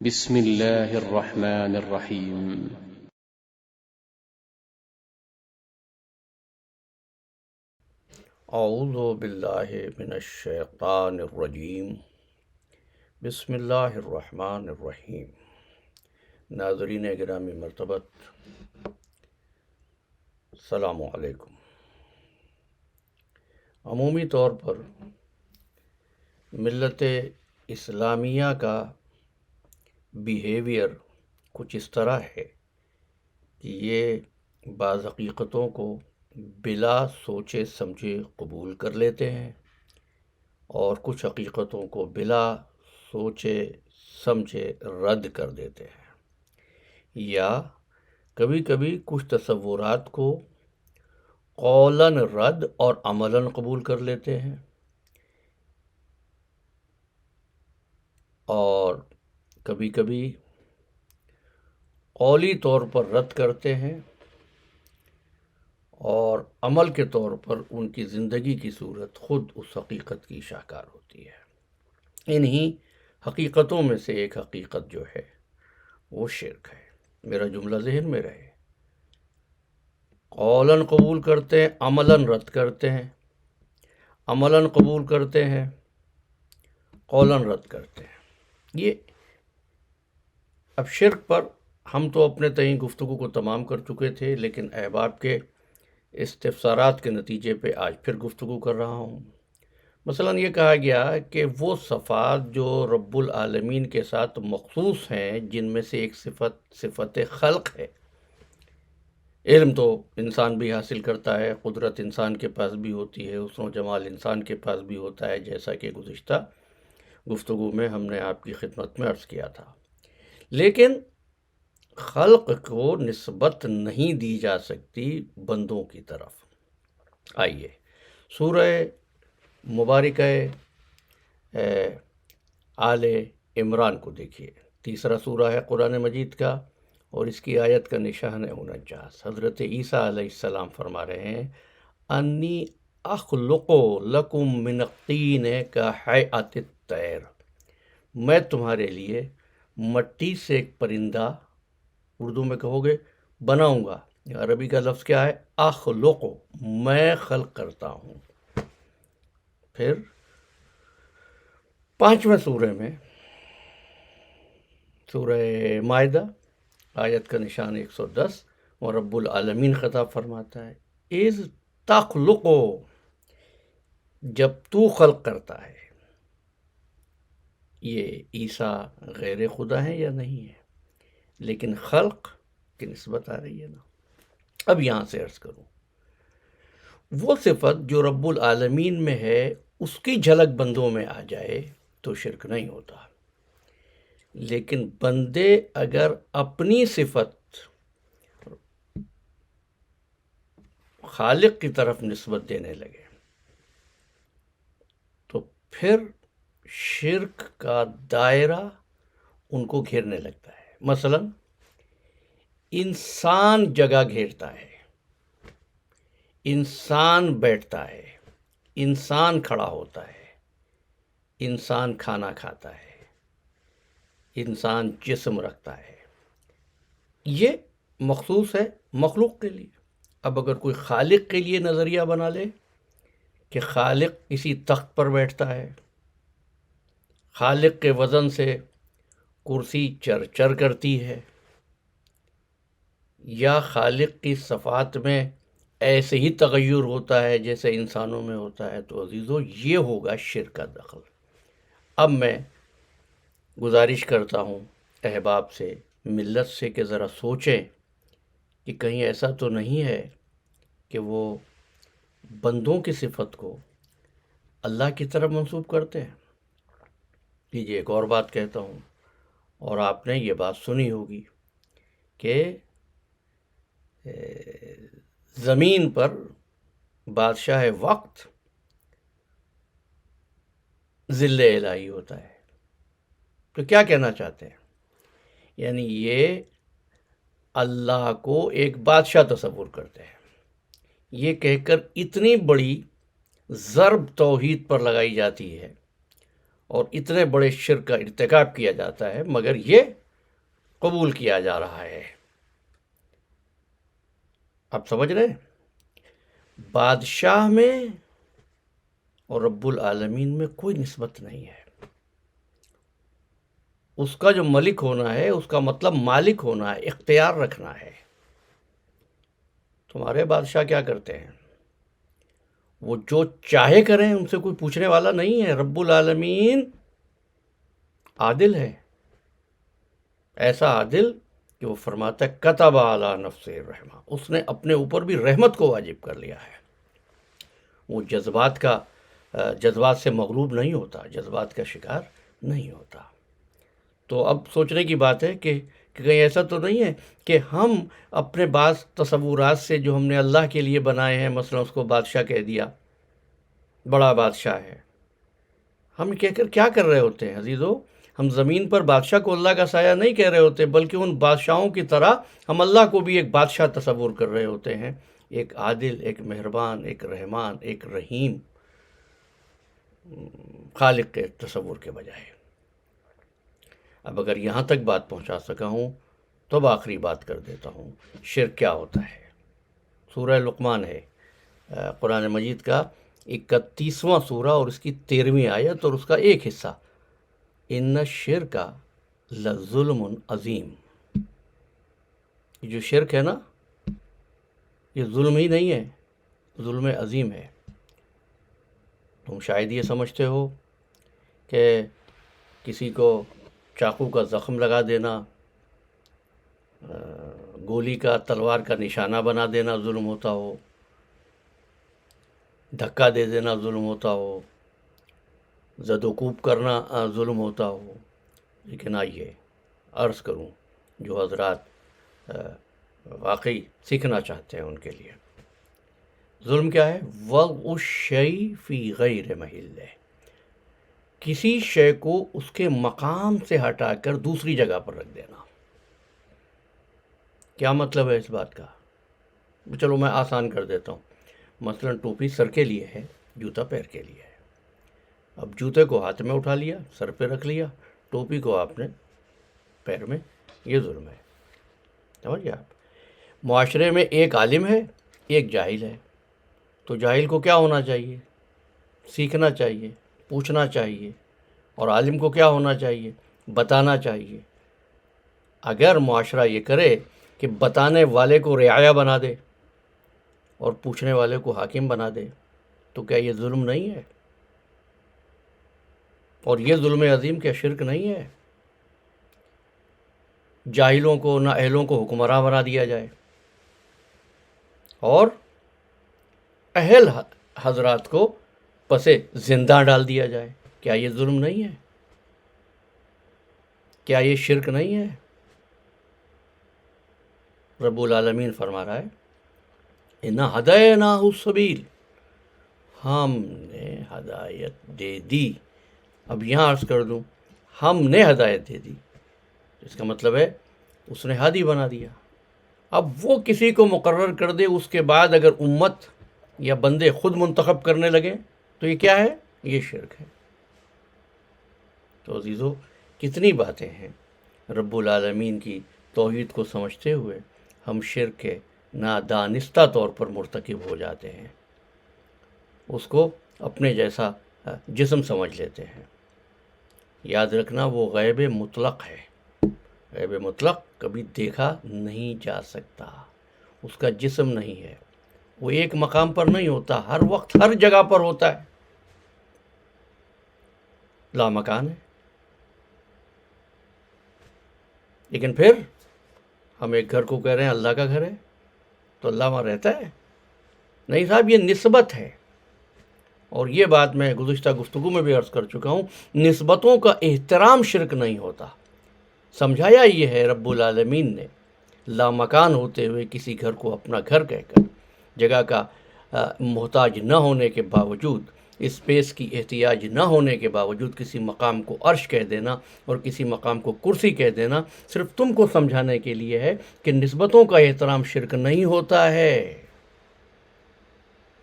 بسم الله الرحمن الرحيم. اعوذ باللہ من الشیطان الرجیم، بسم اللہ الرحمن الرحیم۔ ناظرین گرامی مرتبت، السلام علیکم۔ عمومی طور پر ملت اسلامیہ کا بیہیویئر کچھ اس طرح ہے کہ یہ بعض حقیقتوں کو بلا سوچے سمجھے قبول کر لیتے ہیں اور کچھ حقیقتوں کو بلا سوچے سمجھے رد کر دیتے ہیں، یا کبھی کبھی کچھ تصورات کو قولاً رد اور عملاً قبول کر لیتے ہیں، اور کبھی کبھی قولی طور پر رد کرتے ہیں اور عمل کے طور پر ان کی زندگی کی صورت خود اس حقیقت کی شاہکار ہوتی ہے۔ انہی حقیقتوں میں سے ایک حقیقت جو ہے وہ شرک ہے۔ میرا جملہ ذہن میں رہے، قولاً قبول کرتے ہیں، عملاً رد کرتے ہیں، عملاً قبول کرتے ہیں، قولاً رد کرتے ہیں۔ یہ اب شرک پر ہم تو اپنے تئیں گفتگو کو تمام کر چکے تھے، لیکن احباب کے استفسارات کے نتیجے پہ آج پھر گفتگو کر رہا ہوں۔ مثلاً یہ کہا گیا کہ وہ صفات جو رب العالمین کے ساتھ مخصوص ہیں، جن میں سے ایک صفت خلق ہے۔ علم تو انسان بھی حاصل کرتا ہے، قدرت انسان کے پاس بھی ہوتی ہے، حسن و جمال انسان کے پاس بھی ہوتا ہے، جیسا کہ گزشتہ گفتگو میں ہم نے آپ کی خدمت میں عرض کیا تھا۔ لیکن خلق کو نسبت نہیں دی جا سکتی بندوں کی طرف۔ آئیے سورہ مبارکہ آل عمران کو دیکھیے، تیسرا سورہ ہے قرآن مجید کا، اور اس کی آیت کا نشان ہے 49۔ حضرت عیسیٰ علیہ السلام فرما رہے ہیں، انی اخلق لکم من الطین کہیئۃ الطیر، میں تمہارے لیے مٹی سے ایک پرندہ، اردو میں کہو گے بناؤں گا، عربی کا لفظ کیا ہے؟ اخلق، میں خلق کرتا ہوں۔ پھر 5ویں سورہ میں، سورہ مائدہ، آیت کا نشان 110، اور رب العالمین خطاب فرماتا ہے، اذ تخلق، جب تو خلق کرتا ہے۔ یہ عیسیٰ غیر خدا ہیں یا نہیں ہے؟ لیکن خلق کی نسبت آ رہی ہے نا۔ اب یہاں سے عرض کروں، وہ صفت جو رب العالمین میں ہے اس کی جھلک بندوں میں آ جائے تو شرک نہیں ہوتا، لیکن بندے اگر اپنی صفت خالق کی طرف نسبت دینے لگے تو پھر شرک کا دائرہ ان کو گھیرنے لگتا ہے۔ مثلا انسان جگہ گھیرتا ہے، انسان بیٹھتا ہے، انسان کھڑا ہوتا ہے، انسان کھانا کھاتا ہے، انسان جسم رکھتا ہے، یہ مخصوص ہے مخلوق کے لیے۔ اب اگر کوئی خالق کے لیے نظریہ بنا لے کہ خالق کسی تخت پر بیٹھتا ہے، خالق کے وزن سے کرسی چر چر کرتی ہے، یا خالق کی صفات میں ایسے ہی تغیر ہوتا ہے جیسے انسانوں میں ہوتا ہے، تو عزیزو یہ ہوگا شرک کا دخل۔ اب میں گزارش کرتا ہوں احباب سے، ملت سے، کہ ذرا سوچیں کہ کہیں ایسا تو نہیں ہے کہ وہ بندوں کی صفت کو اللہ کی طرف منسوب کرتے ہیں۔ لیجیے ایک اور بات کہتا ہوں، اور آپ نے یہ بات سنی ہوگی کہ زمین پر بادشاہ وقت ذل الہی ہوتا ہے۔ تو کیا کہنا چاہتے ہیں؟ یعنی یہ اللہ کو ایک بادشاہ تصور کرتے ہیں۔ یہ کہہ کر اتنی بڑی ضرب توحید پر لگائی جاتی ہے اور اتنے بڑے شرک کا ارتکاب کیا جاتا ہے مگر یہ قبول کیا جا رہا ہے۔ آپ سمجھ رہے ہیں؟ بادشاہ میں اور رب العالمین میں کوئی نسبت نہیں ہے۔ اس کا جو ملک ہونا ہے اس کا مطلب مالک ہونا ہے، اختیار رکھنا ہے۔ تمہارے بادشاہ کیا کرتے ہیں؟ وہ جو چاہے کریں، ان سے کوئی پوچھنے والا نہیں ہے۔ رب العالمین عادل ہے، ایسا عادل کہ وہ فرماتا ہے کتب علی نفسہ الرحمہ، اس نے اپنے اوپر بھی رحمت کو واجب کر لیا ہے۔ وہ جذبات سے مغلوب نہیں ہوتا، جذبات کا شکار نہیں ہوتا۔ تو اب سوچنے کی بات ہے کہ کہیں ایسا تو نہیں ہے کہ ہم اپنے بعض تصورات سے جو ہم نے اللہ کے لیے بنائے ہیں، مثلا اس کو بادشاہ کہہ دیا، بڑا بادشاہ ہے، ہم کہہ کر کیا کر رہے ہوتے ہیں عزیزو؟ ہم زمین پر بادشاہ کو اللہ کا سایہ نہیں کہہ رہے ہوتے، بلکہ ان بادشاہوں کی طرح ہم اللہ کو بھی ایک بادشاہ تصور کر رہے ہوتے ہیں، ایک عادل، ایک مہربان، ایک رحمان، ایک رحیم خالق کے تصور کے بجائے۔ اب اگر یہاں تک بات پہنچا سکا ہوں تو اب آخری بات کر دیتا ہوں، شرک کیا ہوتا ہے۔ سورہ لقمان ہے، قرآن مجید کا 31واں سورہ اور اس کی 13ویں آیت اور اس کا ایک حصہ، ان الشرک لظلم عظیم۔ یہ جو شرک ہے نا، یہ ظلم ہی نہیں ہے، ظلم عظیم ہے۔ تم شاید یہ سمجھتے ہو کہ کسی کو چاقو کا زخم لگا دینا، گولی کا، تلوار کا نشانہ بنا دینا ظلم ہوتا ہو، دھکا دے دینا ظلم ہوتا ہو، زد و کوب کرنا ظلم ہوتا ہو۔ لیکن آئیے عرض کروں جو حضرات واقعی سیکھنا چاہتے ہیں ان کے لیے، ظلم کیا ہے؟ وضع الشیء فی غیر محلہ، کسی شے کو اس کے مقام سے ہٹا کر دوسری جگہ پر رکھ دینا۔ کیا مطلب ہے اس بات کا؟ چلو میں آسان کر دیتا ہوں۔ مثلا ٹوپی سر کے لیے ہے، جوتا پیر کے لیے ہے۔ اب جوتے کو ہاتھ میں اٹھا لیا، سر پہ رکھ لیا، ٹوپی کو آپ نے پیر میں، یہ ظلم ہے۔ سمجھ گئے آپ؟ معاشرے میں ایک عالم ہے، ایک جاہل ہے، تو جاہل کو کیا ہونا چاہیے؟ سیکھنا چاہیے، پوچھنا چاہیے، اور عالم کو کیا ہونا چاہیے؟ بتانا چاہیے۔ اگر معاشرہ یہ کرے کہ بتانے والے کو رعایا بنا دے اور پوچھنے والے کو حاکم بنا دے، تو کیا یہ ظلم نہیں ہے؟ اور یہ ظلم عظیم کیا شرک نہیں ہے؟ جاہلوں کو، نااہلوں کو حکمراں بنا دیا جائے اور اہل حضرات کو پسے زندہ ڈال دیا جائے، کیا یہ ظلم نہیں ہے؟ کیا یہ شرک نہیں ہے؟ رب العالمین فرما رہا ہے اِنَّا هَدَيْنَاهُ السَّبِيلَ، ہم نے ہدایت دے دی۔ اب یہاں عرض کر دوں، ہم نے ہدایت دے دی، اس کا مطلب ہے اس نے ہادی بنا دیا۔ اب وہ کسی کو مقرر کر دے، اس کے بعد اگر امت یا بندے خود منتخب کرنے لگے تو یہ کیا ہے؟ یہ شرک ہے۔ تو عزیزو، کتنی باتیں ہیں رب العالمین کی توحید کو سمجھتے ہوئے ہم شرک کے نادانستہ طور پر مرتکب ہو جاتے ہیں، اس کو اپنے جیسا جسم سمجھ لیتے ہیں۔ یاد رکھنا وہ غیب مطلق ہے، غیب مطلق کبھی دیکھا نہیں جا سکتا، اس کا جسم نہیں ہے، وہ ایک مقام پر نہیں ہوتا، ہر وقت ہر جگہ پر ہوتا ہے، لامکان ہے۔ لیکن پھر ہم ایک گھر کو کہہ رہے ہیں اللہ کا گھر ہے، تو اللہ وہاں رہتا ہے؟ نہیں صاحب، یہ نسبت ہے۔ اور یہ بات میں گزشتہ گفتگو میں بھی عرض کر چکا ہوں، نسبتوں کا احترام شرک نہیں ہوتا۔ سمجھایا یہ ہے رب العالمین نے، لامکان ہوتے ہوئے کسی گھر کو اپنا گھر کہہ کر، جگہ کا محتاج نہ ہونے کے باوجود، اسپیس کی احتیاج نہ ہونے کے باوجود کسی مقام کو عرش کہہ دینا اور کسی مقام کو کرسی کہہ دینا، صرف تم کو سمجھانے کے لیے ہے کہ نسبتوں کا احترام شرک نہیں ہوتا ہے۔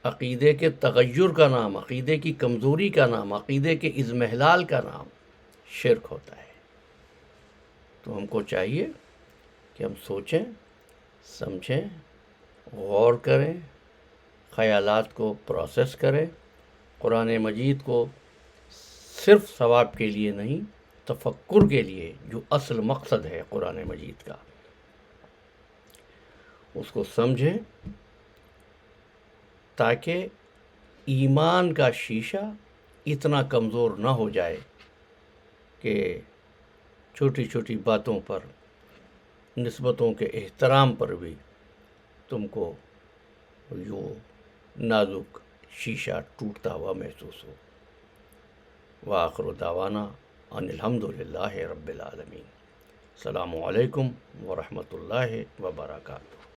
عقیدے کے تغیر کا نام، عقیدے کی کمزوری کا نام، عقیدے کے اضمحلال کا نام شرک ہوتا ہے۔ تو ہم کو چاہیے کہ ہم سوچیں، سمجھیں، غور کریں، خیالات کو پروسیس کریں، قرآن مجید کو صرف ثواب کے لیے نہیں، تفکر کے لیے، جو اصل مقصد ہے قرآن مجید کا، اس کو سمجھیں تاکہ ایمان کا شیشہ اتنا کمزور نہ ہو جائے کہ چھوٹی چھوٹی باتوں پر، نسبتوں کے احترام پر بھی تم کو جو نازک شیشہ ٹوٹتا ہوا محسوس ہو۔ وآخر دعوانا ان الحمدللہ رب العالمین۔ السلام علیکم ورحمۃ اللہ وبرکاتہ۔